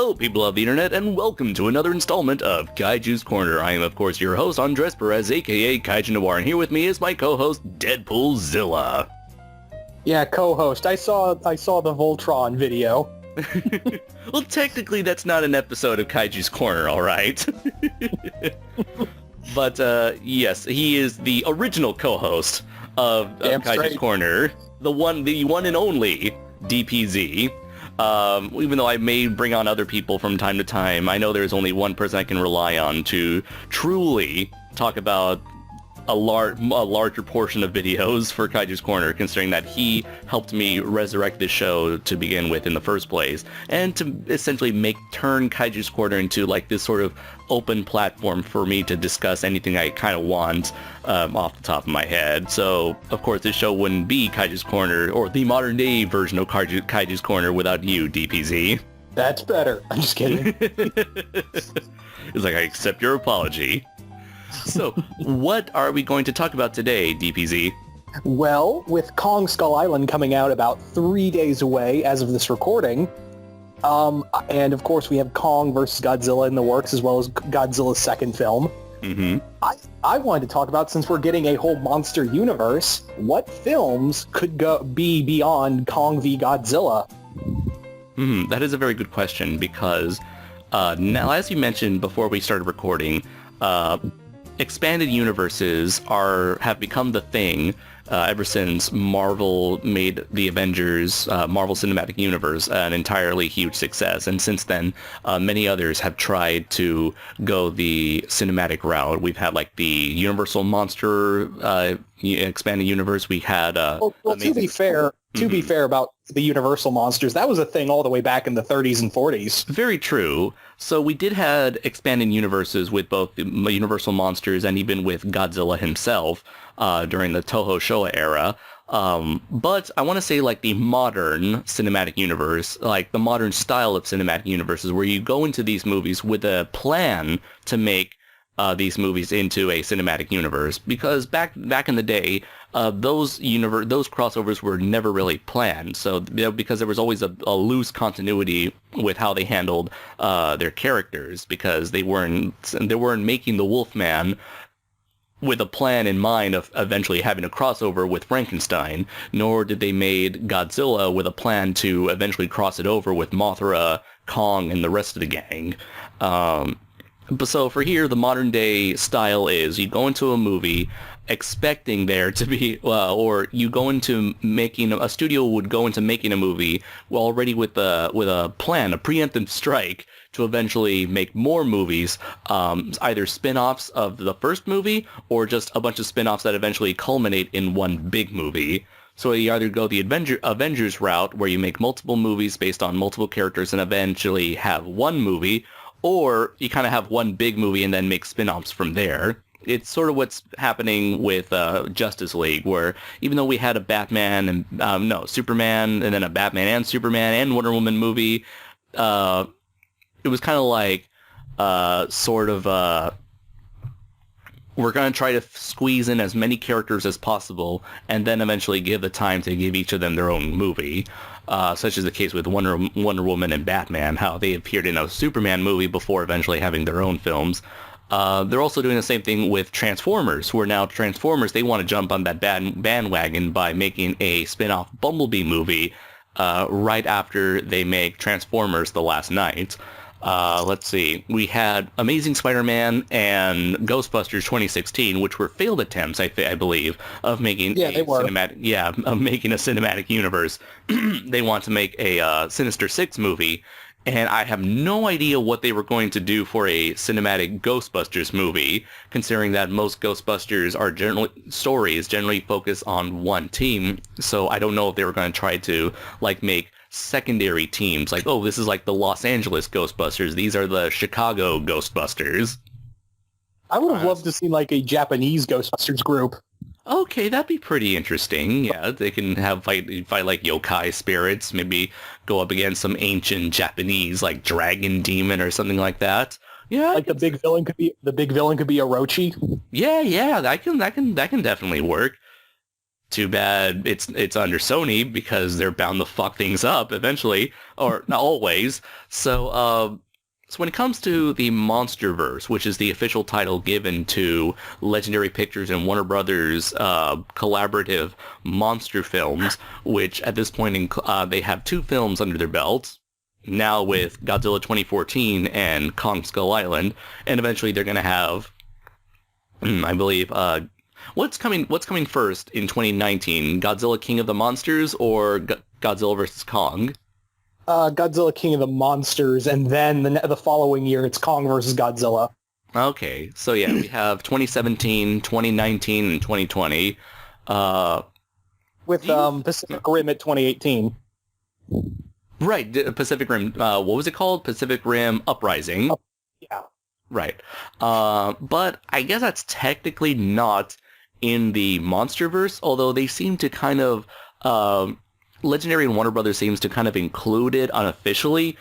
Hello, people of the internet, and welcome to another installment of Kaiju's Corner. I am, of course, your host, Andres Perez, aka Kaiju Noir, and here with me is my co-host, Deadpoolzilla. Yeah, co-host. I saw the Voltron video. Well, technically, that's not an episode of Kaiju's Corner, alright? But, yes, he is the original co-host of Kaiju's Corner. The one and only DPZ. Even though I may bring on other people from time to time, I know there's only one person I can rely on to truly talk about a larger portion of videos for Kaiju's Corner, considering that he helped me resurrect this show to begin with in the first place, and to essentially turn Kaiju's Corner into like this sort of open platform for me to discuss anything I kind of want off the top of my head. So, of course, this show wouldn't be Kaiju's Corner, or the modern day version of Kaiju's Corner, without you, DPZ. That's better. I'm just kidding. It's like, I accept your apology. So, what are we going to talk about today, DPZ? Well, with Kong Skull Island coming out about 3 days away as of this recording, and of course we have Kong versus Godzilla in the works, as well as Godzilla's second film. Mm-hmm. I wanted to talk about, since we're getting a whole monster universe, what films could be beyond Kong v. Godzilla? That is a very good question, because now, as you mentioned before we started recording, expanded universes have become the thing ever since Marvel made the Avengers Marvel Cinematic Universe an entirely huge success. And since then, many others have tried to go the cinematic route. We've had like the Universal Monster expanded universe. We had well, to be fair, about the Universal Monsters, that was a thing all the way back in the 30s and 40s. Very true. So we did have expanded universes with both the Universal Monsters and even with Godzilla himself during the Toho Showa era. But I want to say like the modern cinematic universe, like the modern style of cinematic universes, where you go into these movies with a plan to make these movies into a cinematic universe, because back in the day, those crossovers were never really planned. So because there was always a loose continuity with how they handled their characters, because they weren't making the Wolfman with a plan in mind of eventually having a crossover with Frankenstein, nor did they made Godzilla with a plan to eventually cross it over with Mothra, Kong, and the rest of the gang. But so for here, the modern day style is you go into a movie expecting there to be, or you go into a studio would go into making a movie already with a plan, a preemptive strike to eventually make more movies, either spin-offs of the first movie or just a bunch of spin-offs that eventually culminate in one big movie. So you either go the Avengers route, where you make multiple movies based on multiple characters and eventually have one movie, or you kind of have one big movie and then make spin-offs from there. It's sort of what's happening with Justice League, where even though we had a Batman and Superman, and then a Batman and Superman and Wonder Woman movie, it was kind of like we're going to try to squeeze in as many characters as possible, and then eventually give the time to give each of them their own movie. Such as the case with Wonder Woman and Batman, how they appeared in a Superman movie before eventually having their own films. They're also doing the same thing with Transformers, where now Transformers, they want to jump on that bandwagon by making a spin-off Bumblebee movie right after they make Transformers The Last Knight. Let's see. We had Amazing Spider-Man and Ghostbusters 2016, which were failed attempts, I believe, of making a cinematic universe. They want to make a Sinister Six movie, and I have no idea what they were going to do for a cinematic Ghostbusters movie, considering that most Ghostbusters stories generally focus on one team. So I don't know if they were going to try to make secondary teams, like, oh, this is like the Los Angeles Ghostbusters, these are the Chicago Ghostbusters. I would have loved to see like a Japanese Ghostbusters group. Okay, that'd be pretty interesting. Yeah, they can fight like yokai spirits, maybe go up against some ancient Japanese like dragon demon or something like that. Yeah, like the big villain could be Orochi. Yeah, that can definitely work. Too bad it's under Sony because they're bound to fuck things up eventually, or not always. So when it comes to the Monsterverse, which is the official title given to Legendary Pictures and Warner Brothers collaborative monster films, which at this point they have two films under their belts, now with Godzilla 2014 and Kong Skull Island, and eventually they're going to have, I believe, what's coming first in 2019? Godzilla King of the Monsters or Godzilla vs. Kong? Godzilla King of the Monsters, and then the following year it's Kong versus Godzilla. Okay, so yeah, we have 2017, 2019, and 2020. With Pacific Rim at 2018. Right, Pacific Rim, what was it called? Pacific Rim Uprising. Yeah. Right. But I guess that's technically not in the Monsterverse, although they seem to kind of... Legendary and Warner Brothers seems to kind of include it unofficially,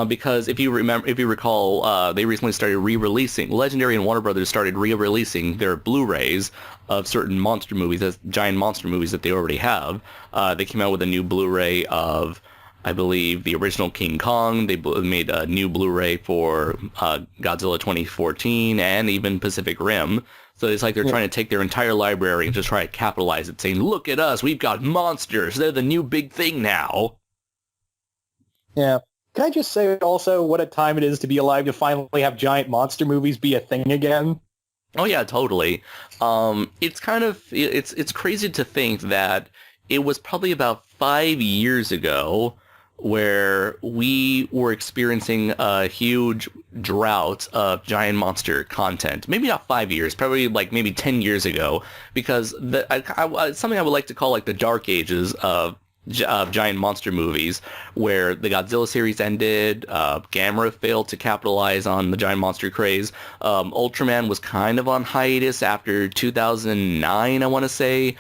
because if you recall, they recently started re-releasing. Legendary and Warner Brothers started re-releasing their Blu-rays of certain monster movies, giant monster movies that they already have. They came out with a new Blu-ray of, I believe, the original King Kong. They made a new Blu-ray for Godzilla 2014 and even Pacific Rim. So it's like they're trying to take their entire library and just try to capitalize it, saying, look at us, we've got monsters. They're the new big thing now. Yeah. Can I just say also what a time it is to be alive to finally have giant monster movies be a thing again? Oh, yeah, totally. It's kind of, it's crazy to think that it was probably about 5 years ago where we were experiencing a huge drought of giant monster content. Maybe not 5 years, probably like maybe 10 years ago, because something I would like to call like the dark ages of giant monster movies, where the Godzilla series ended, Gamera failed to capitalize on the giant monster craze, Ultraman was kind of on hiatus after 2009, I want to say.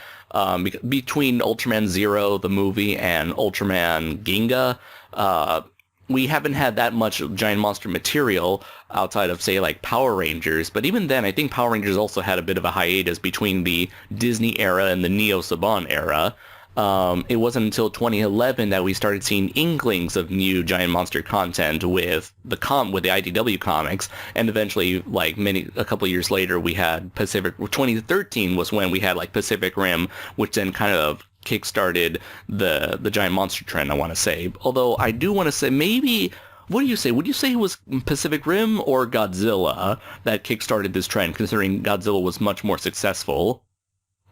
Between Ultraman Zero, the movie, and Ultraman Ginga, we haven't had that much giant monster material outside of, say, like Power Rangers. But even then, I think Power Rangers also had a bit of a hiatus between the Disney era and the Neo Saban era. It wasn't until 2011 that we started seeing inklings of new giant monster content with the IDW comics, and eventually, like a couple of years later, we had 2013 was when we had like Pacific Rim, which then kind of kickstarted the giant monster trend, I want to say. Although I do want to say maybe. What do you say? Would you say it was Pacific Rim or Godzilla that kickstarted this trend, considering Godzilla was much more successful?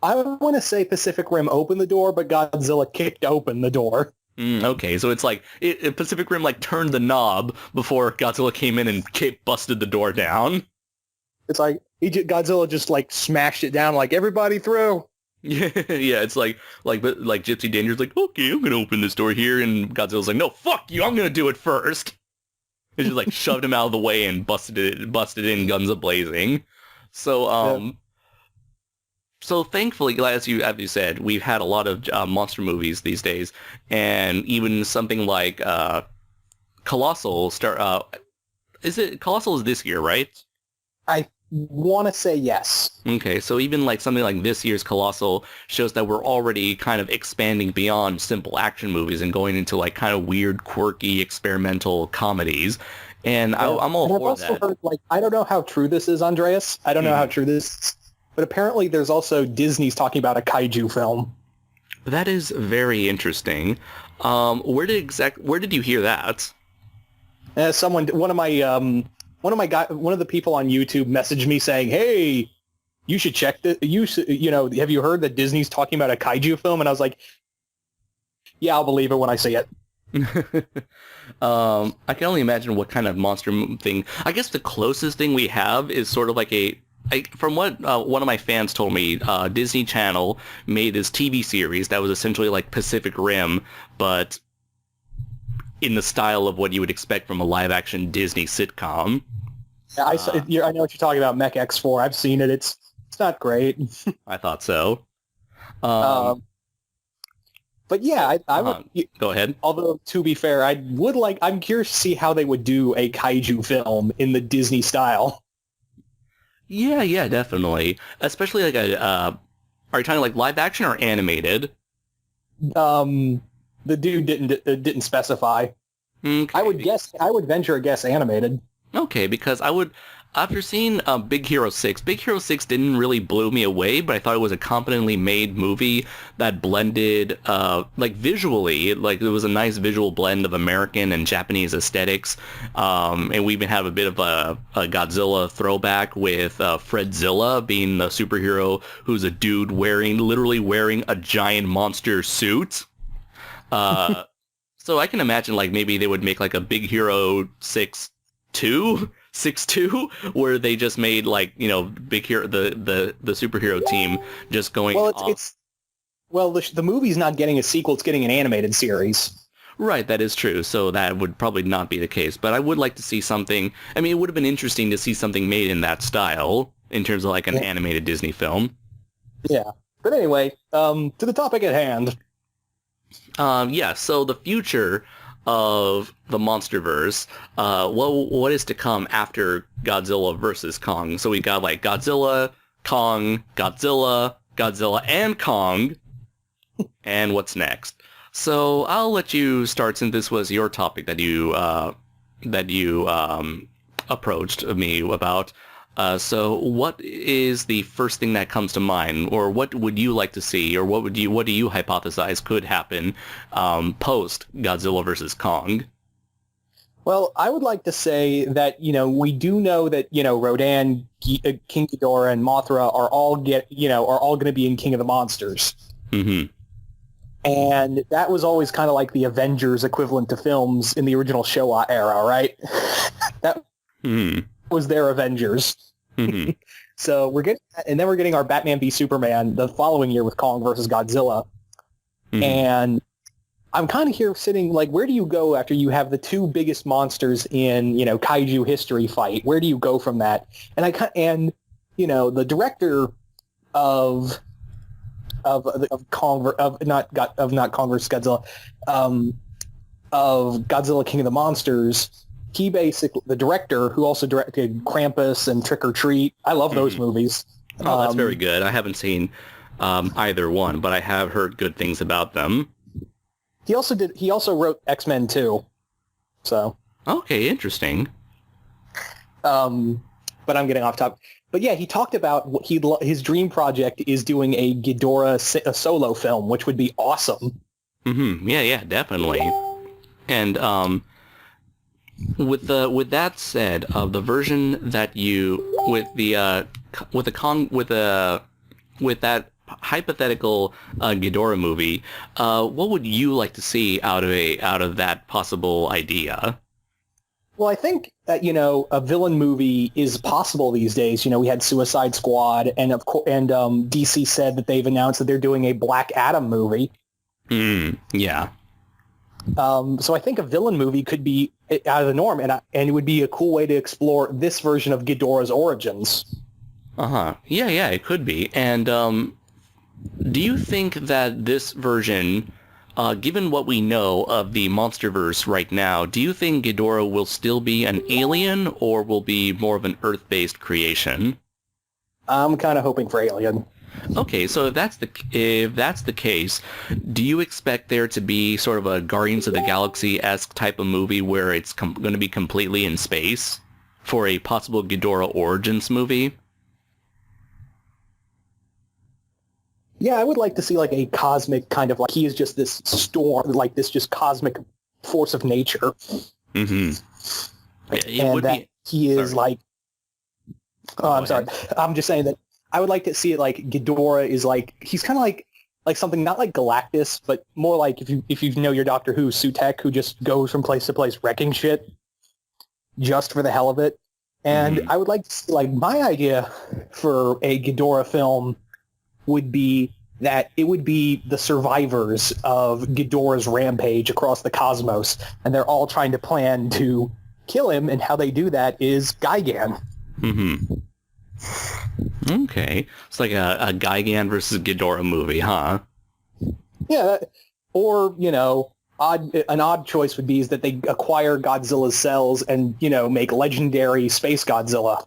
I want to say Pacific Rim opened the door, but Godzilla kicked open the door. Okay, so it's like Pacific Rim like turned the knob before Godzilla came in and busted the door down. It's like Godzilla just like smashed it down, like everybody through. Yeah, yeah, it's like Gypsy Danger's like, okay, I'm gonna open this door here, and Godzilla's like, no, fuck you, I'm gonna do it first. It just like shoved him out of the way and busted in, guns a-blazing. So Yeah. So thankfully, as you said, we've had a lot of monster movies these days, and even something like Colossal Colossal is this year, right? I want to say yes. Okay, so even like something like this year's Colossal shows that we're already kind of expanding beyond simple action movies and going into like kind of weird, quirky, experimental comedies. And Yeah. I'm all and I've for also that. heard, like, I don't know how true this is, Andreas. I don't know how true this is. But apparently there's also Disney's talking about a kaiju film. That is very interesting. Where did you hear that? One of the people on YouTube messaged me saying, "Hey, you should check this. Have you heard that Disney's talking about a kaiju film?" And I was like, "Yeah, I'll believe it when I see it." I can only imagine what kind of monster thing. I guess the closest thing we have is sort of like from what one of my fans told me, Disney Channel made this TV series that was essentially like Pacific Rim, but in the style of what you would expect from a live-action Disney sitcom. I know what you're talking about, Mech X4. I've seen it. It's not great. I thought so. But yeah, I would go ahead. Although, to be fair, I'm curious to see how they would do a kaiju film in the Disney style. Yeah, definitely. Especially like Are you talking like live action or animated? The dude didn't specify. Okay. I would venture a guess animated. Okay, because I would, after seeing Big Hero 6 didn't really blow me away, but I thought it was a competently made movie that blended, like visually, like it was a nice visual blend of American and Japanese aesthetics. And we even have a bit of a Godzilla throwback with Fredzilla being the superhero who's a dude literally wearing a giant monster suit. Uh, so I can imagine like maybe they would make like a Big Hero 6 2 where they just made like, Big Hero the superhero team just going Well, off. the movie's not getting a sequel; it's getting an animated series. Right, that is true. So that would probably not be the case, but I would like to see something. I mean, it would have been interesting to see something made in that style in terms of like an animated Disney film. Yeah. But anyway, to the topic at hand. Yeah, so the future of the Monsterverse, what is to come after Godzilla versus Kong? So we got like Godzilla, Kong, Godzilla and Kong, and what's next? So I'll let you start since this was your topic that you approached me about. So what is the first thing that comes to mind, or what would you like to see, or what do you hypothesize could happen post Godzilla versus Kong? Well, I would like to say that, we do know that, Rodan, King Ghidorah, and Mothra are all going to be in King of the Monsters. Mm-hmm. And that was always kind of like the Avengers equivalent to films in the original Showa era, right? That Mm-hmm. was their Avengers. Mm-hmm. So then we're getting our Batman v Superman the following year with Kong versus Godzilla. Mm-hmm. And I'm kind of here sitting like, where do you go after you have the two biggest monsters in, kaiju history fight? Where do you go from that? And the director of Kong of not Kong versus Godzilla, of Godzilla King of the Monsters. He basically, the director who also directed Krampus and Trick or Treat. I love those movies. Oh, that's very good. I haven't seen either one, but I have heard good things about them. He also wrote X-Men 2. So. Okay, interesting. But I'm getting off topic. But yeah, he talked about his dream project is doing a Ghidorah solo film, which would be awesome. Mm-hmm. Yeah, definitely. And with that said, the version that with that hypothetical Ghidorah movie, what would you like to see out of that possible idea? Well, I think that, a villain movie is possible these days. We had Suicide Squad, and DC said that they've announced that they're doing a Black Adam movie. Yeah. So I think a villain movie could be out of the norm, and it would be a cool way to explore this version of Ghidorah's origins. Uh-huh. Yeah, it could be. And do you think that this version, given what we know of the Monsterverse right now, do you think Ghidorah will still be an alien or will be more of an Earth-based creation? I'm kind of hoping for alien. Okay, so if that's the case, do you expect there to be sort of a Guardians of the Galaxy-esque type of movie where it's going to be completely in space for a possible Ghidorah Origins movie? Yeah, I would like to see like a cosmic kind of like he is just this storm, like this just cosmic force of nature. Mm-hmm. And that he is like... Oh, I'm sorry. I'm just saying that I would like to see it like Ghidorah is like, he's kind of like something not like Galactus, but more like if you know your Doctor Who, Sutekh, who just goes from place to place wrecking shit just for the hell of it. And I would like to see, like, my idea for a Ghidorah film would be that it would be the survivors of Ghidorah's rampage across the cosmos, and they're all trying to plan to kill him, and how they do that is Gigan. Mm-hmm. Okay. It's like a Gigan versus Ghidorah movie, huh? Yeah, or, an odd choice would be is that they acquire Godzilla's cells and, make legendary Space Godzilla.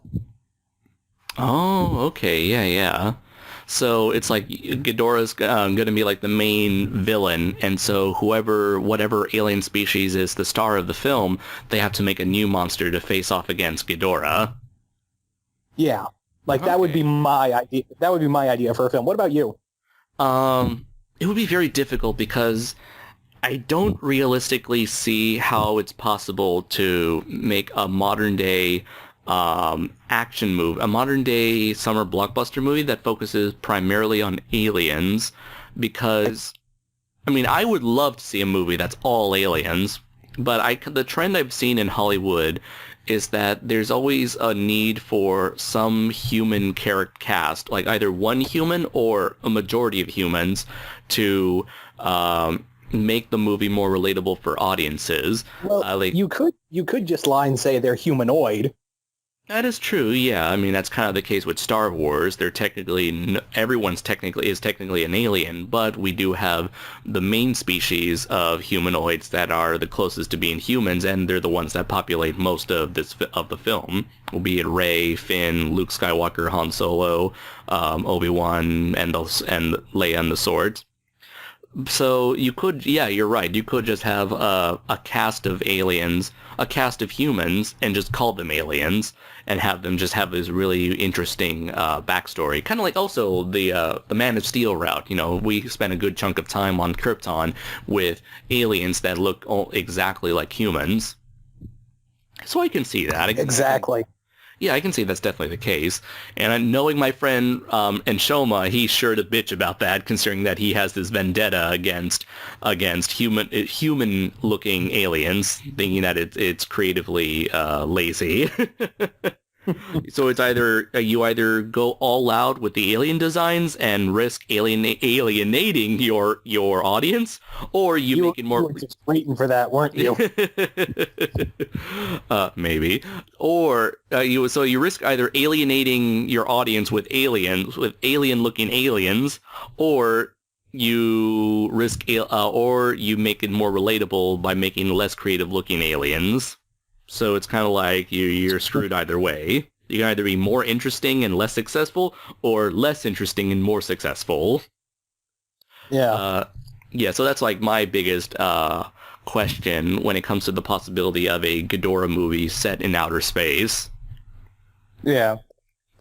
Oh, okay. Yeah. So it's like Ghidorah's going to be like the main villain, and so whatever alien species is the star of the film, they have to make a new monster to face off against Ghidorah. Yeah. Like, that would be Okay. my idea. That would be my idea for a film. What about you? It would be very difficult because I don't realistically see how it's possible to make a modern day action movie, a modern day summer blockbuster movie that focuses primarily on aliens, because I mean, I would love to see a movie that's all aliens, but the trend I've seen in Hollywood is that there's always a need for some human character cast, like either one human or a majority of humans, to make the movie more relatable for audiences. Well, Like you could just lie and say they're humanoid. that is true. Yeah, I mean that's kind of the case with Star Wars. They're everyone's technically an alien, but we do have the main species of humanoids that are the closest to being humans, and they're the ones that populate most of the film. Be it Rey, Finn, Luke Skywalker, Han Solo, Obi-Wan, and Leia and the Swords. So you could, yeah, you're right. You could just have a cast of aliens, a cast of humans, and just call them aliens, and have them just have this really interesting backstory. Kind of like also the Man of Steel route. You know, we spent a good chunk of time on Krypton with aliens that look exactly like humans. So I can see that. Exactly. Yeah, I can see that's definitely the case. And knowing my friend and Shoma, he's sure to bitch about that, considering that he has this vendetta against human looking aliens, thinking that it's creatively lazy. So it's either you either go all out with the alien designs and risk alienating your audience, or you make it You more. were just waiting for that, weren't you? Maybe, or you risk either alienating your audience with alien-looking aliens, or or you make it more relatable by making less creative-looking aliens. So it's kind of like you're screwed either way. You can either be more interesting and less successful, or less interesting and more successful. Yeah. Yeah, so that's like my biggest question when it comes to the possibility of a Ghidorah movie set in outer space. Yeah.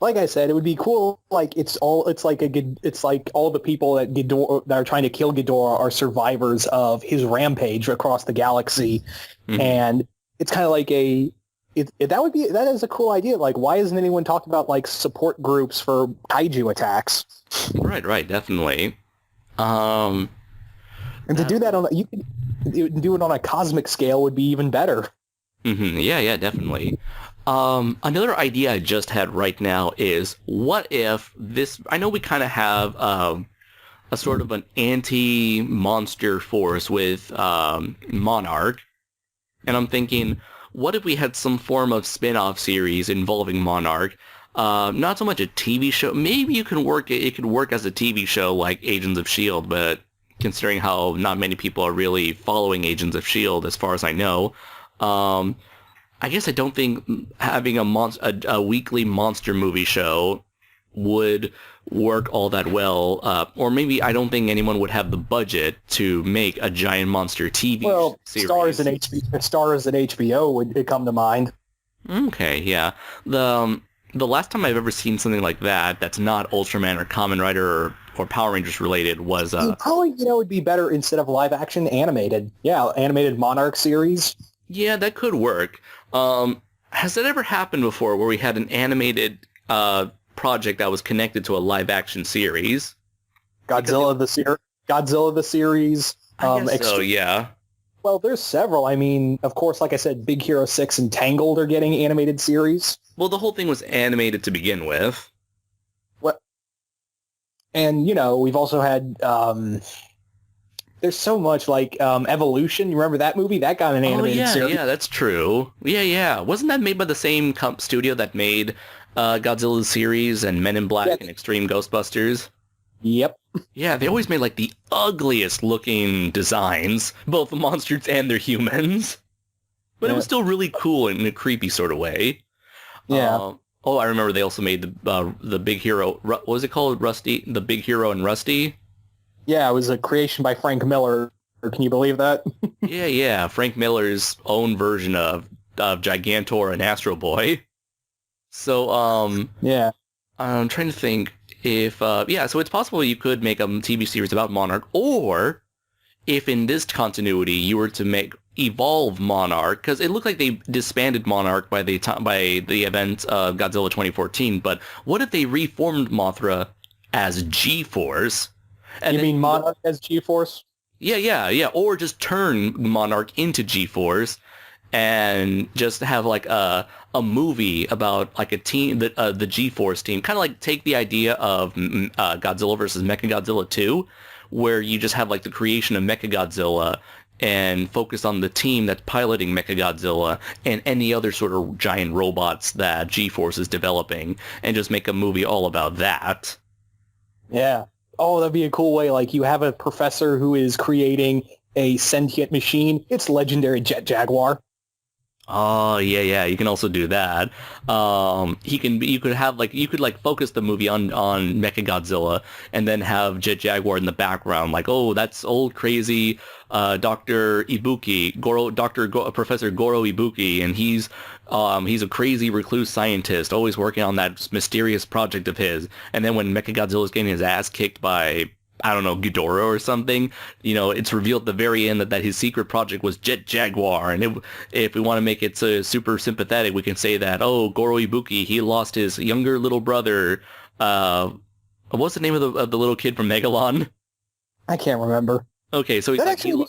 Like I said, it would be cool. Like it's all the people that are trying to kill Ghidorah are survivors of his rampage across the galaxy, Mhm. and it's kind of like that is a cool idea. Like, why hasn't anyone talked about like support groups for kaiju attacks? Right, definitely. Um, And to do that you can do it on a cosmic scale would be even better. yeah, definitely. Another idea I just had right now is, what if this? I know we kind of have a sort of an anti-monster force with Monarch. And I'm thinking, what if we had some form of spin-off series involving Monarch? Not so much a TV show. Maybe it could work as a TV show like Agents of S.H.I.E.L.D., but considering how not many people are really following Agents of S.H.I.E.L.D., as far as I know, I guess I don't think having a weekly monster movie show would work all that well, or maybe I don't think anyone would have the budget to make a giant monster TV series. Stars at HBO would come to mind. Okay, yeah. The last time I've ever seen something like that's not Ultraman or Kamen Rider or Power Rangers related was Probably, would be better instead of live action animated. Yeah, animated Monarch series. yeah, that could work. Has that ever happened before where we had an animated project that was connected to a live action series? Godzilla the series. I guess so, yeah. Well, there's several. I mean, of course, like I said, Big Hero 6 and Tangled are getting animated series. Well, the whole thing was animated to begin with. What? And, we've also had, there's so much like Evolution. You remember that movie? That got an animated series. Yeah, that's true. Yeah. Wasn't that made by the same studio that made Godzilla series and Men in Black and Extreme Ghostbusters? Yep. Yeah, they always made like the ugliest looking designs, both the monsters and their humans. But it was still really cool in a creepy sort of way. Yeah. Oh, I remember they also made the Big Hero. What was it called? Rusty, the Big Hero and Rusty. Yeah, it was a creation by Frank Miller. Can you believe that? Yeah, yeah. Frank Miller's own version of Gigantor and Astro Boy. So, Yeah. I'm trying to think if, yeah, so it's possible you could make a TV series about Monarch, or if in this continuity you were to evolve Monarch, because it looked like they disbanded Monarch by the event of Godzilla 2014, but what if they reformed Mothra as G-Force? And You then mean Monarch as G-Force? yeah, yeah, yeah, or just turn Monarch into G-Force and just have like a movie about like a team, the G-Force team, kind of like take the idea of Godzilla versus Mechagodzilla 2, where you just have like the creation of Mechagodzilla and focus on the team that's piloting Mechagodzilla and any other sort of giant robots that G-Force is developing, and just make a movie all about that. Yeah. Oh, that'd be a cool way. Like, you have a professor who is creating a sentient machine. It's legendary Jet Jaguar. Oh yeah, yeah. You can also do that. You could like focus the movie on Mechagodzilla, and then have Jet Jaguar in the background, like, oh, that's old crazy Doctor Ibuki, Professor Goro Ibuki, and he's a crazy recluse scientist, always working on that mysterious project of his. And then when Mechagodzilla's getting his ass kicked by, I don't know, Ghidorah or something, it's revealed at the very end that his secret project was Jet Jaguar. And if we want to make it super sympathetic, we can say that, oh, Goro Ibuki, he lost his younger little brother. What's the name of the little kid from Megalon? I can't remember. Okay, so he's That like, actually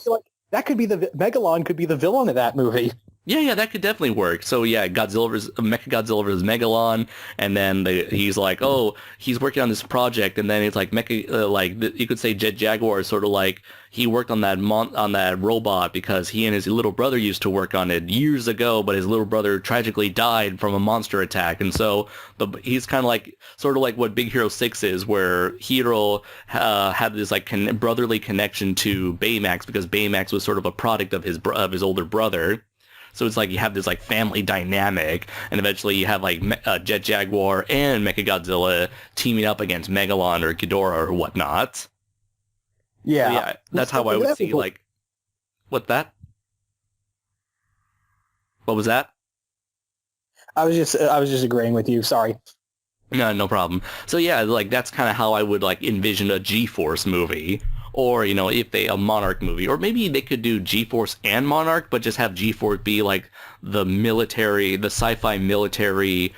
that could be Megalon could be the villain of that movie. yeah, that could definitely work. So yeah, Mechagodzilla versus Megalon, and then he's like, oh, he's working on this project, and then it's like you could say Jet Jaguar is sort of like he worked on that robot because he and his little brother used to work on it years ago, but his little brother tragically died from a monster attack, and so he's kind of like sort of like what Big Hero 6 is, where Hiro had this like brotherly connection to Baymax because Baymax was sort of a product of his older brother. So it's like you have this like family dynamic, and eventually you have like Jet Jaguar and Mechagodzilla teaming up against Megalon or Ghidorah or whatnot. Yeah, So yeah, that's how I would see like what that. What was that? I was just agreeing with you. Sorry. No, no problem. So yeah, like that's kind of how I would like envision a G-Force movie. Or, if a Monarch movie. Or maybe they could do G-Force and Monarch, but just have G-Force be like the sci-fi military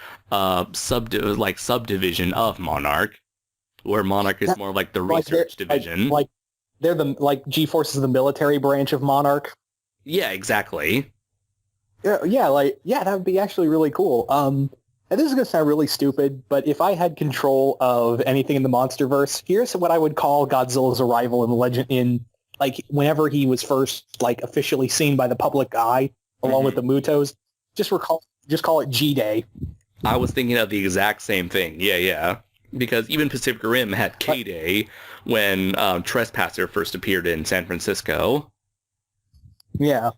subdivision of Monarch, where Monarch is more like the research division. Like G-Force is the military branch of Monarch. Yeah, exactly. Yeah, that would be actually really cool. And this is going to sound really stupid, but if I had control of anything in the Monsterverse, here's what I would call Godzilla's arrival like whenever he was first like officially seen by the public eye, along with the Mutos. Just call it G-Day. I was thinking of the exact same thing. Yeah, yeah. Because even Pacific Rim had K-Day when Trespasser first appeared in San Francisco. Yeah.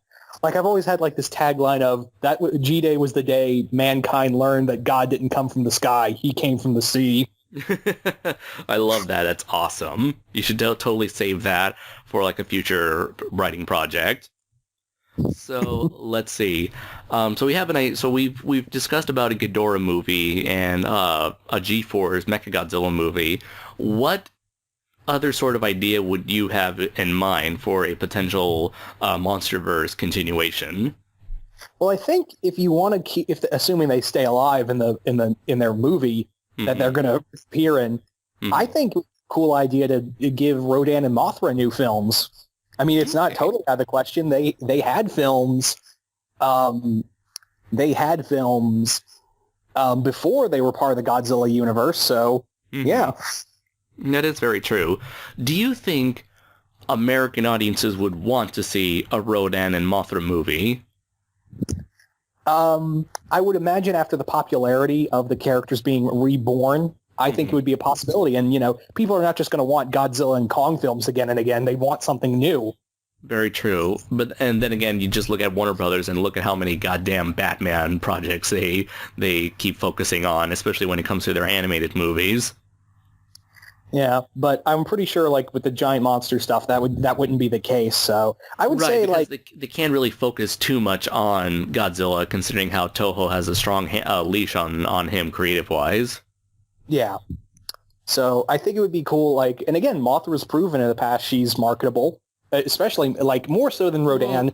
Like, I've always had, like, this tagline of, that G-Day was the day mankind learned that God didn't come from the sky. He came from the sea. I love that. That's awesome. You should totally save that for, like, a future writing project. So, let's see. So we've discussed about a Ghidorah movie and a G-Force Mechagodzilla movie. What other sort of idea would you have in mind for a potential Monsterverse continuation? Well, I think if you want to keep, assuming they stay alive in their movie that they're going to appear in, I think it's a cool idea to give Rodan and Mothra new films. I mean, it's not totally out of the question. They had films. They had films before they were part of the Godzilla universe. So yeah. That is very true. Do you think American audiences would want to see a Rodan and Mothra movie? I would imagine after the popularity of the characters being reborn, I think it would be a possibility. And, people are not just going to want Godzilla and Kong films again and again. They want something new. Very true. And then again, you just look at Warner Brothers and look at how many goddamn Batman projects they keep focusing on, especially when it comes to their animated movies. Yeah, but I'm pretty sure, like with the giant monster stuff, that wouldn't be the case. So I would Right, say, because like, they can't really focus too much on Godzilla, considering how Toho has a strong leash on him creative-wise. yeah. So I think it would be cool, like, and again, Mothra's proven in the past she's marketable, especially like more so than Well, Rodan.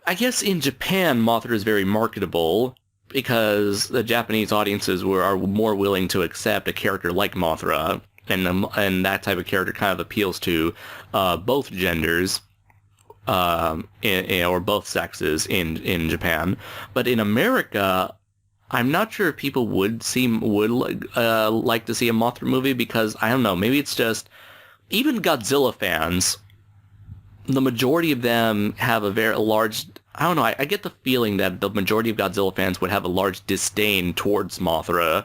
I guess in Japan, Mothra is very marketable because the Japanese audiences are more willing to accept a character like Mothra, and that type of character kind of appeals to both genders. Or both sexes in Japan, but in America, I'm not sure if people would like to see a Mothra movie because I don't know, maybe it's just even Godzilla fans. The majority of them have a very large. I don't know. I get the feeling that the majority of Godzilla fans would have a large disdain towards Mothra,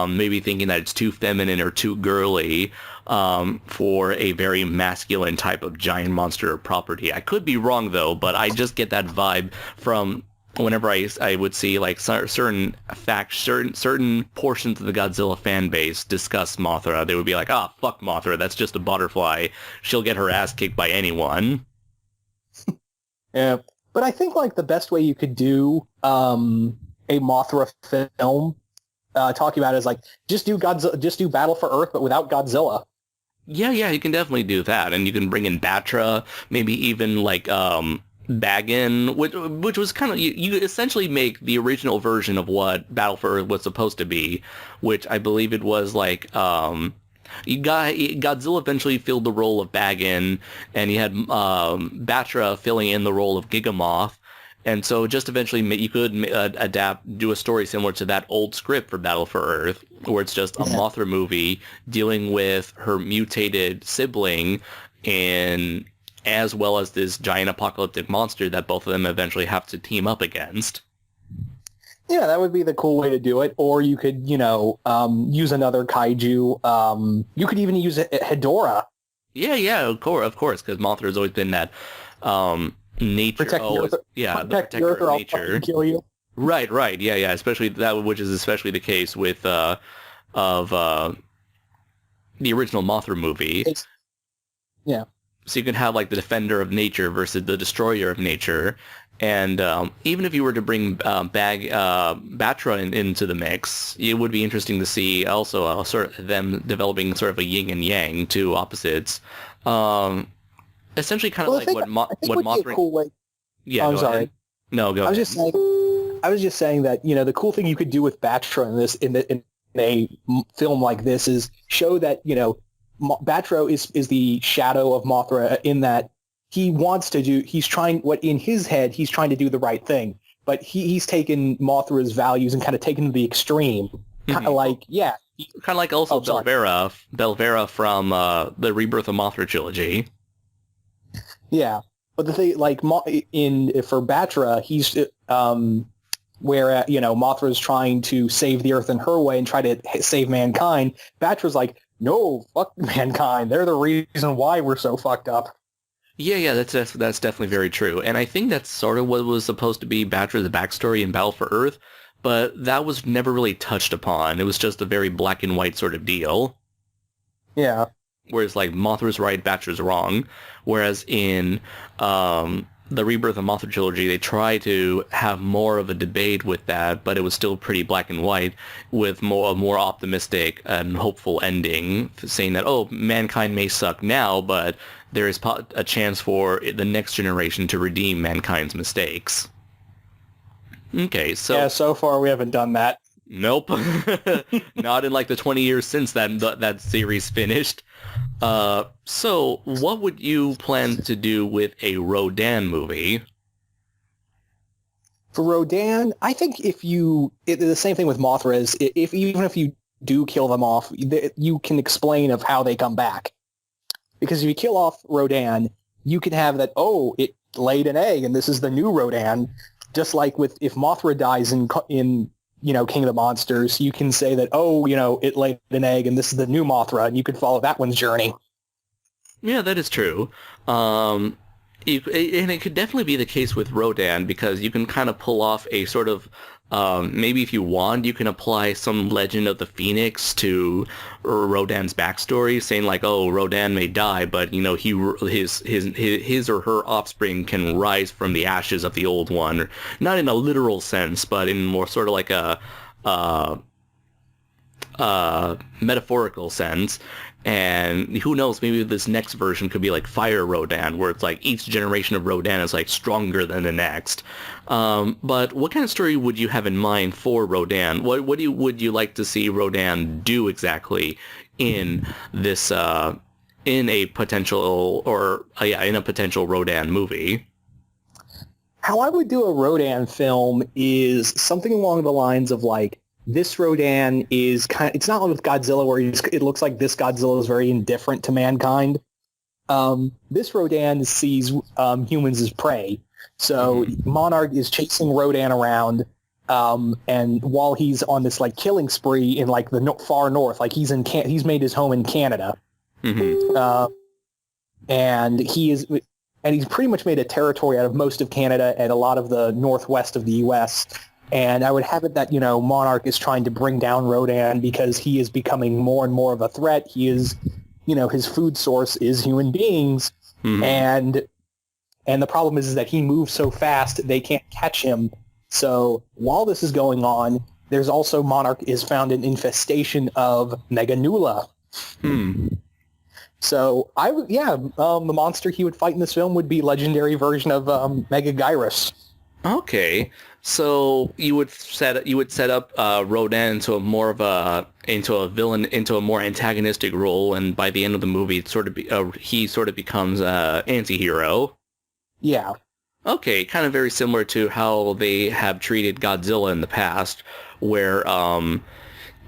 maybe thinking that it's too feminine or too girly for a very masculine type of giant monster property. I could be wrong though, but I just get that vibe from whenever I would see like certain facts, certain portions of the Godzilla fan base discuss Mothra. They would be like, "Ah, fuck Mothra. That's just a butterfly. She'll get her ass kicked by anyone." Yeah, but I think like the best way you could do a Mothra film, talking about it is like just do Godzilla, just do Battle for Earth, but without Godzilla. Yeah, you can definitely do that, and you can bring in Batra, maybe even like Baggin, which was kind of you essentially make the original version of what Battle for Earth was supposed to be, which I believe it was like Godzilla eventually filled the role of Baggin, and you had Batra filling in the role of Gigamoth. And so just eventually you could do a story similar to that old script for Battle for Earth, where it's just a Mothra movie dealing with her mutated sibling and as well as this giant apocalyptic monster that both of them eventually have to team up against. Yeah, that would be the cool way to do it. Or you could, use another kaiju. You could even use Hedorah. Yeah, of course, because Mothra has always been that nature. Protect the Earth, the protect the protector Earth, of or I'll nature. fucking kill you. Right, yeah. Especially that, which is especially the case with of the original Mothra movie. Yeah. So you can have like the defender of nature versus the destroyer of nature, and even if you were to bring Batra into the mix, it would be interesting to see also sort of them developing sort of a yin and yang, two opposites. Essentially, kind of like what Mothra. Cool way. Yeah, I'm go sorry. ahead. No, go ahead. I was just saying that the cool thing you could do with Batra in a film like this is show that Batra is the shadow of Mothra in that he's trying to do the right thing, but he's taken Mothra's values and kind of taken to the extreme. Kind of like, yeah. Kind of like also Belvera from the Rebirth of Mothra trilogy. Yeah. But the thing, like, for Batra, he's, where, Mothra's trying to save the Earth in her way and try to save mankind, Batra's like, no, fuck mankind. They're the reason why we're so fucked up. Yeah, that's definitely very true. And I think that's sort of what was supposed to be Batra's backstory in Battle for Earth, but that was never really touched upon. It was just a very black and white sort of deal. Yeah. Whereas, like, Mothra's right, Batra's wrong. Whereas in the Rebirth of Mothra trilogy, they try to have more of a debate with that, but it was still pretty black and white, with a more optimistic and hopeful ending, saying that, oh, mankind may suck now, but there is a chance for the next generation to redeem mankind's mistakes. Okay, so... Yeah, so far we haven't done that. Nope. Not in, like, the 20 years since that series finished. So what would you plan to do with a Rodan movie? For Rodan, I think the same thing with Mothra is, even if you do kill them off, you can explain of how they come back. Because if you kill off Rodan, you can have that, oh, it laid an egg and this is the new Rodan. Just like if Mothra dies in King of the Monsters, you can say that, oh, it laid an egg and this is the new Mothra, and you can follow that one's journey. Yeah, that is true. And it could definitely be the case with Rodan because you can kind of pull off a sort of maybe if you want, you can apply some Legend of the Phoenix to Rodan's backstory, saying like, oh, Rodan may die, but you know his or her offspring can rise from the ashes of the old one, not in a literal sense, but in more sort of like a uh, metaphorical sense. And who knows, maybe this next version could be like Fire Rodan, where it's like each generation of Rodan is like stronger than the next. But what kind of story would you have in mind for Rodan? Would you like to see Rodan do exactly in this in a potential in a potential Rodan movie? How I would do a Rodan film is something along the lines of like, this Rodan is it's not like with Godzilla where it looks like this Godzilla is very indifferent to mankind. This Rodan sees humans as prey. So Monarch is chasing Rodan around, and while he's on this like killing spree in like the far north, like he's made his home in Canada, and he's pretty much made a territory out of most of Canada and a lot of the northwest of the U.S. And I would have it that, you know, Monarch is trying to bring down Rodan because he is becoming more and more of a threat. He is, you know, his food source is human beings. And the problem is that he moves so fast they can't catch him. So while this is going on, there's also Monarch is found an infestation of Meganula. So the monster he would fight in this film would be legendary version of Megagyrus. Okay, so you would set up Rodan into a more of into a villain, into a more antagonistic role, and by the end of the movie, he sort of becomes a anti-hero. Yeah. Okay, kind of very similar to how they have treated Godzilla in the past, where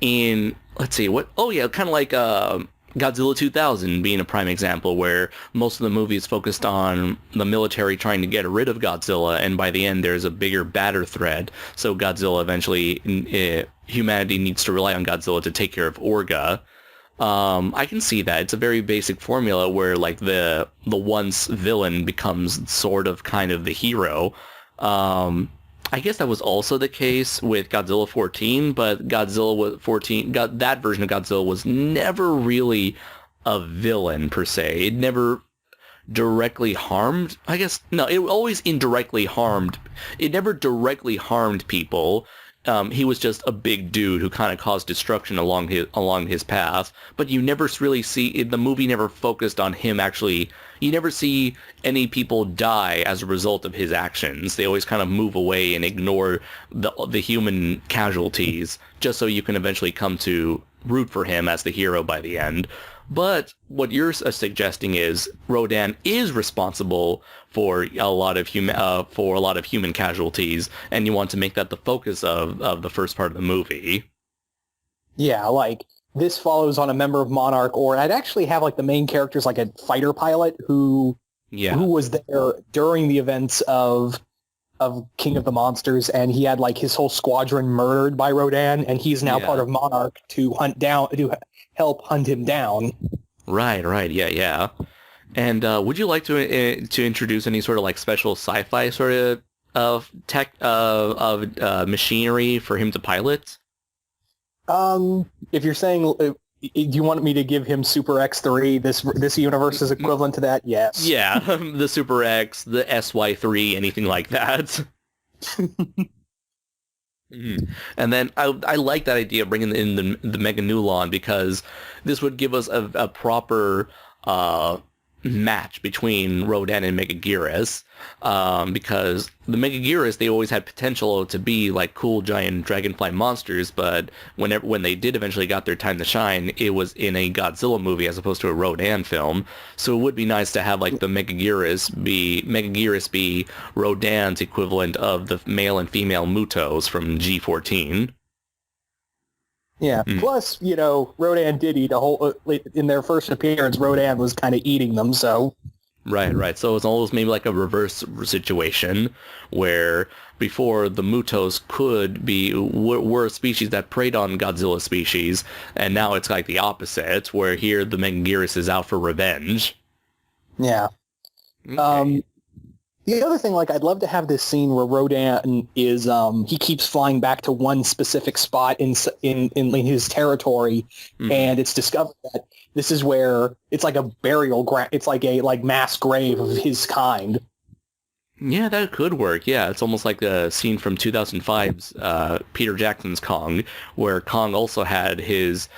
in let's see what kind of like Godzilla 2000 being a prime example, where most of the movie is focused on the military trying to get rid of Godzilla, and by the end there's a bigger, badder threat. So Godzilla eventually, humanity needs to rely on Godzilla to take care of Orga. I can see that. It's a very basic formula where like the once villain becomes sort of kind of the hero. I guess that was also the case with Godzilla 14, but that version of Godzilla was never really a villain per se. It never directly harmed, I guess, no, it always indirectly harmed. It never directly harmed people. He was just a big dude who kind of caused destruction along his path. But you never really see, the movie never focused on him actually. You never see any people die as a result of his actions. They always kind of move away and ignore the human casualties, just so you can eventually come to root for him as the hero by the end. But what you're suggesting is Rodan is responsible for a lot of human casualties, and you want to make that the focus of the first part of the movie. Yeah, like this follows on a member of Monarch, or I'd actually have like the main characters like a fighter pilot who was there during the events of King of the Monsters, and he had like his whole squadron murdered by Rodan, and he's now part of Monarch to help hunt him down. Right, yeah. And would you like to introduce any sort of like special sci-fi sort of tech machinery for him to pilot? If you're saying, do you want me to give him Super X3? This universe is equivalent to that? Yes. Yeah, the Super X, the SY3, anything like that. And then I like that idea of bringing in the Meganulon, because this would give us a proper match between Rodan and Megaguirus, because the Megaguirus, they always had potential to be like cool giant dragonfly monsters, but when they did eventually got their time to shine, it was in a Godzilla movie as opposed to a Rodan film. So it would be nice to have like the Megaguirus be Rodan's equivalent of the male and female Mutos from G14. Yeah. Plus, you know, Rodan did eat a whole in their first appearance. Rodan was kind of eating them, so. Right. So it's almost maybe like a reverse situation where before the Mutos were a species that preyed on Godzilla species, and now it's like the opposite, where here the Megaguirus is out for revenge. Yeah. Okay. The other thing, like, I'd love to have this scene where Rodan is, he keeps flying back to one specific spot in his territory, and it's discovered that this is where it's like a burial ground. It's like a mass grave of his kind. Yeah, that could work. Yeah, it's almost like the scene from 2005's Peter Jackson's Kong, where Kong also had his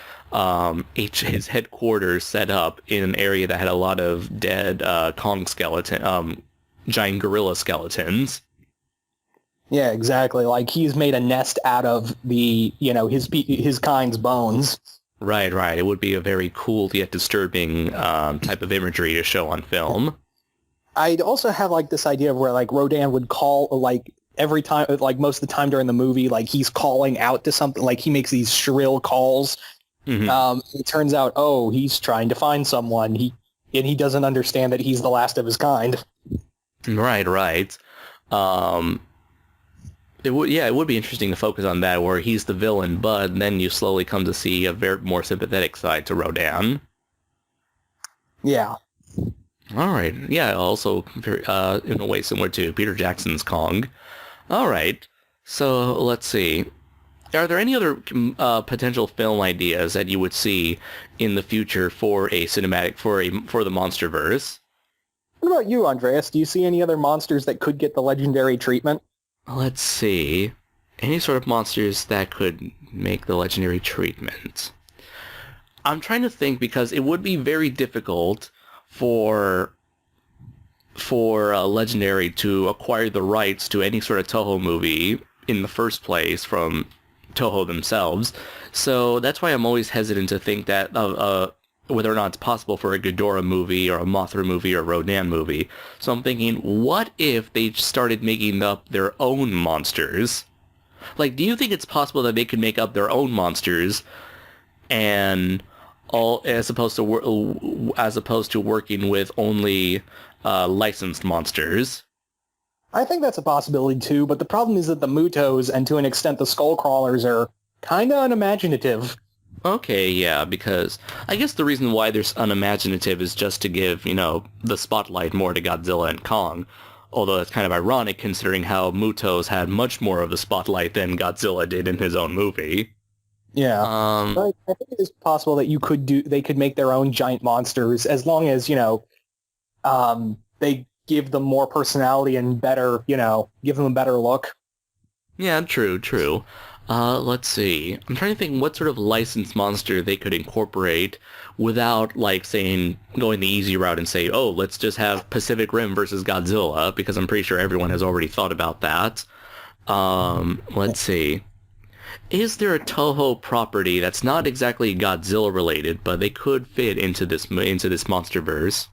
his headquarters set up in an area that had a lot of dead Kong giant gorilla skeletons. Yeah, exactly. Like, he's made a nest out of his kind's bones. Right, right. It would be a very cool yet disturbing type of imagery to show on film. I'd also have like this idea of where like Rodan would call like every time, like most of the time during the movie, like he's calling out to something, like he makes these shrill calls. It turns out, oh, he's trying to find someone. He doesn't understand that he's the last of his kind. Right, right. It would be interesting to focus on that, where he's the villain, but then you slowly come to see a very more sympathetic side to Rodan. Yeah. All right. Yeah, also in a way similar to Peter Jackson's Kong. All right. So let's see. Are there any other potential film ideas that you would see in the future for a cinematic for the Monsterverse? What about you, Andreas? Do you see any other monsters that could get the legendary treatment? Let's see. Any sort of monsters that could make the legendary treatment. I'm trying to think, because it would be very difficult for Legendary to acquire the rights to any sort of Toho movie in the first place from Toho themselves. So that's why I'm always hesitant to think that whether or not it's possible for a Ghidorah movie or a Mothra movie or a Rodan movie. So I'm thinking, what if they started making up their own monsters? Like, do you think it's possible that they could make up their own monsters and all as opposed to working with only licensed monsters? I think that's a possibility too, but the problem is that the Mutos and to an extent the Skullcrawlers are kind of unimaginative. Okay, yeah, because I guess the reason why they're unimaginative is just to give, the spotlight more to Godzilla and Kong. Although it's kind of ironic considering how Mutos had much more of the spotlight than Godzilla did in his own movie. Yeah. But I think it is possible that they could make their own giant monsters as long as, they give them more personality and better, give them a better look. Yeah, true. Let's see. I'm trying to think what sort of licensed monster they could incorporate without, like, going the easy route and say, oh, let's just have Pacific Rim versus Godzilla, because I'm pretty sure everyone has already thought about that. Let's see. Is there a Toho property that's not exactly Godzilla related, but they could fit into this Monsterverse?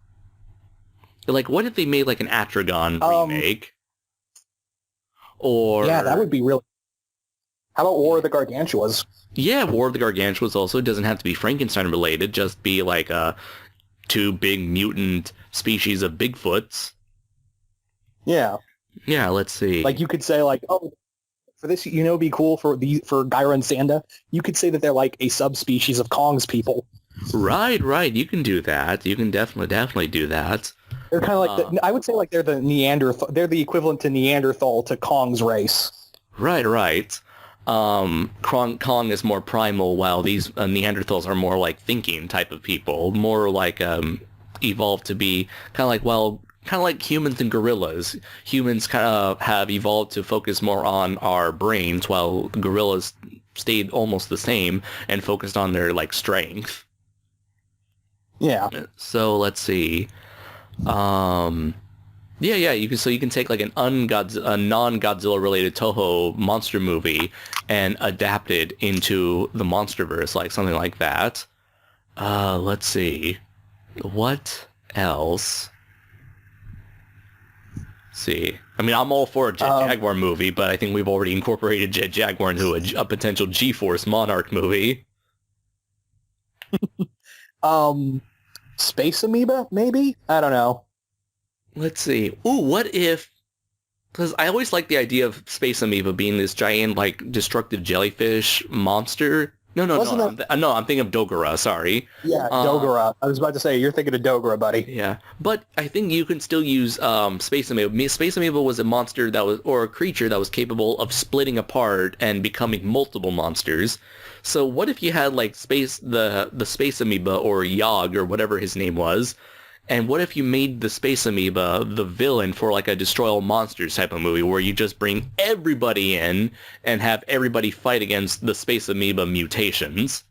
Like, what if they made, like, an Atragon remake? Or... Yeah, that would be really... How about War of the Gargantuas? Yeah, War of the Gargantuas also. It doesn't have to be Frankenstein related, just be like two big mutant species of Bigfoots. Yeah. Yeah, let's see. Like, you could say, like, oh, for this, it'd be cool for Gyra and Sanda. You could say that they're like a subspecies of Kong's people. Right. You can do that. You can definitely do that. They're kind of like, I would say like they're the Neanderthal. They're the equivalent to Neanderthal to Kong's race. Right. Kong is more primal, while these Neanderthals are more like thinking type of people, more like evolved to be kind of like humans and gorillas. Humans kind of have evolved to focus more on our brains, while gorillas stayed almost the same and focused on their like strength. Yeah. So let's see. Yeah. You can take like a non-Godzilla related Toho monster movie and adapt it into the Monsterverse, like something like that. Let's see. What else? Let's see. I mean, I'm all for a Jet Jaguar movie, but I think we've already incorporated Jet Jaguar into a potential gforce Monarch movie. Space Amoeba, maybe? I don't know. Let's see. Ooh, what if... Because I always like the idea of Space Amoeba being this giant, like, destructive jellyfish monster No, no, no. Wasn't that? No, I'm thinking of Dogora. Sorry. Yeah, Uh, Dogora. I was about to say, you're thinking of Dogora, buddy. yeah, but I think you can still use Space Amoeba. Space Amoeba was a monster that was, or a creature that was capable of splitting apart and becoming multiple monsters. So what if you had like the Space Amoeba or Yogg or whatever his name was, and what if you made the Space Amoeba the villain for like a Destroy All Monsters type of movie where you just bring everybody in and have everybody fight against the Space Amoeba mutations?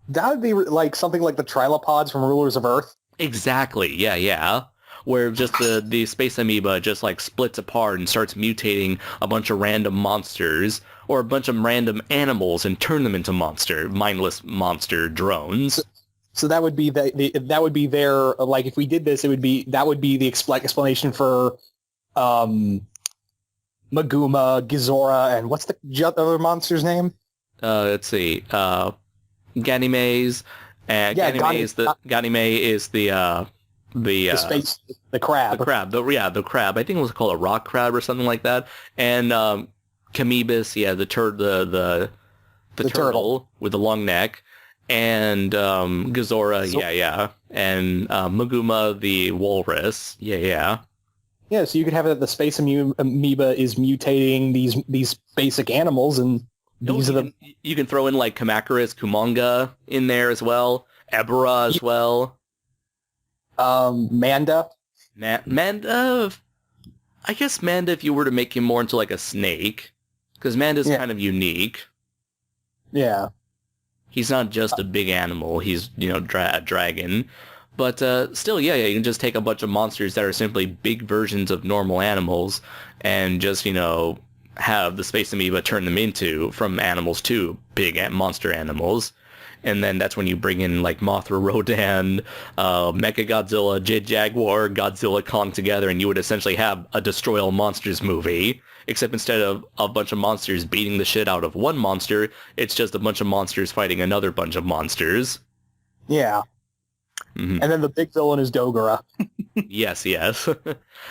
That would be like something like the Trilopods from Rulers of Earth. Exactly. Yeah, yeah. Where just the Space Amoeba just like splits apart and starts mutating a bunch of random monsters or a bunch of random animals and turn them into mindless monster drones. So that would be that would be their, like, if we did this, that would be the explanation for Maguma, Gizora, and what's the other monster's name? Let's see. Ganymedes, and Yeah, Ganymede is the space, the crab. the crab. The crab. I think it was called a rock crab or something like that. And Camebis, yeah, the turtle with the long neck. And Gizora, So- yeah. And Maguma, the walrus. Yeah. Yeah, so you could have it that the space amoeba is mutating these basic animals, and these are the You can throw in like Kamacuras, Kumonga in there as well. Ebora as well. Manda. Manda, I guess Manda if you were to make him more into like a snake, because Manda's Yeah. kind of unique. Yeah. He's not just a big animal. He's, a dragon. But still, yeah, you can just take a bunch of monsters that are simply big versions of normal animals and just, have the Space Amoeba turn them from animals to big monster animals. And then that's when you bring in like Mothra, Rodan, Mechagodzilla, Jet Jaguar, Godzilla, Kong together, and you would essentially have a Destroy All Monsters movie. Except instead of a bunch of monsters beating the shit out of one monster, it's just a bunch of monsters fighting another bunch of monsters. Yeah. Mhm. And then the big villain is Dogora. Yes.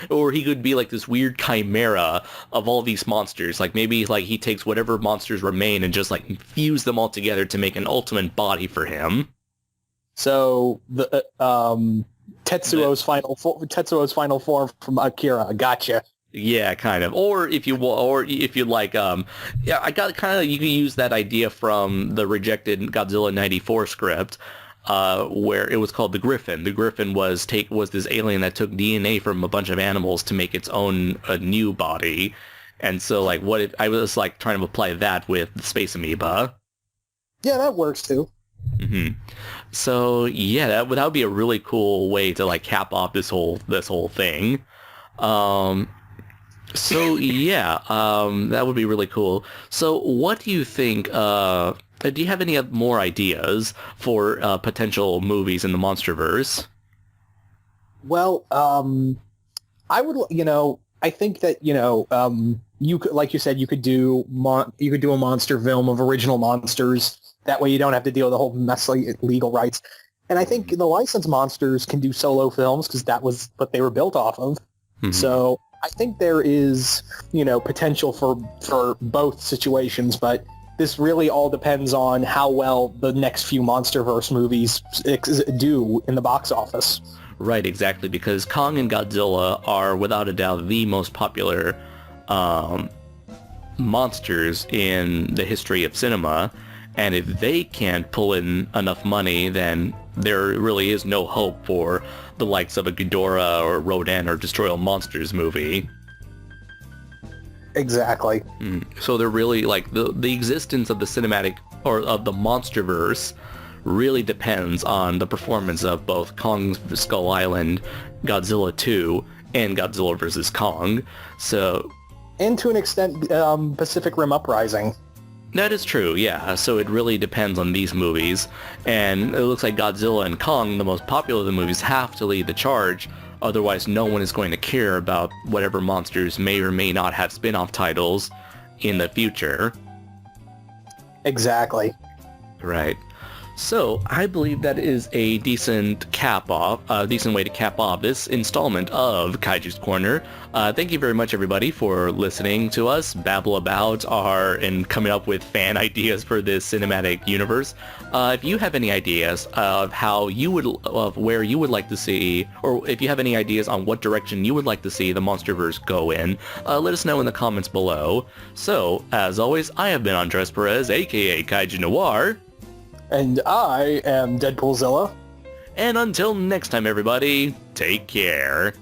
Or he could be like this weird chimera of all these monsters. Like maybe like he takes whatever monsters remain and just like fuse them all together to make an ultimate body for him. So the Tetsuo's final form from Akira. Gotcha. Yeah, kind of. Or if you like, yeah, I got kind of, you can use that idea from the rejected Godzilla '94 script, where it was called the Griffin. The Griffin was this alien that took DNA from a bunch of animals to make its own a new body, and so like, what if I was like trying to apply that with the Space Amoeba? Yeah, that works too. hmm So yeah, that would be a really cool way to like cap off this whole thing. So yeah, that would be really cool. So what do you think? Do you have any more ideas for potential movies in the Monsterverse? Well, I would, I think that, you could, like you said, you could do a monster film of original monsters. That way you don't have to deal with the whole mess like legal rights. And I think the licensed monsters can do solo films because that was what they were built off of. Mhm. So I think there is, potential for both situations, but this really all depends on how well the next few Monsterverse movies do in the box office. Right, exactly, because Kong and Godzilla are without a doubt the most popular monsters in the history of cinema, and if they can't pull in enough money, then there really is no hope for the likes of a Ghidorah or Rodan or Destroy All Monsters movie. Exactly. So they're really like the existence of the cinematic or of the Monsterverse really depends on the performance of both Kong Skull Island, Godzilla 2, and Godzilla vs. Kong. So, And to an extent, Pacific Rim Uprising. that is true, yeah. So it really depends on these movies. And it looks like Godzilla and Kong, the most popular of the movies, have to lead the charge. Otherwise, no one is going to care about whatever monsters may or may not have spin-off titles in the future. Exactly. Right. So I believe that is a decent decent way to cap off this installment of Kaiju's Corner. Thank you very much, everybody, for listening to us babble about and coming up with fan ideas for this cinematic universe. If you have any ideas of where you would like to see, or if you have any ideas on what direction you would like to see the Monsterverse go in, let us know in the comments below. So, as always, I have been Andres Perez, aka Kaiju Noir. And I am Deadpoolzilla. And until next time, everybody, take care.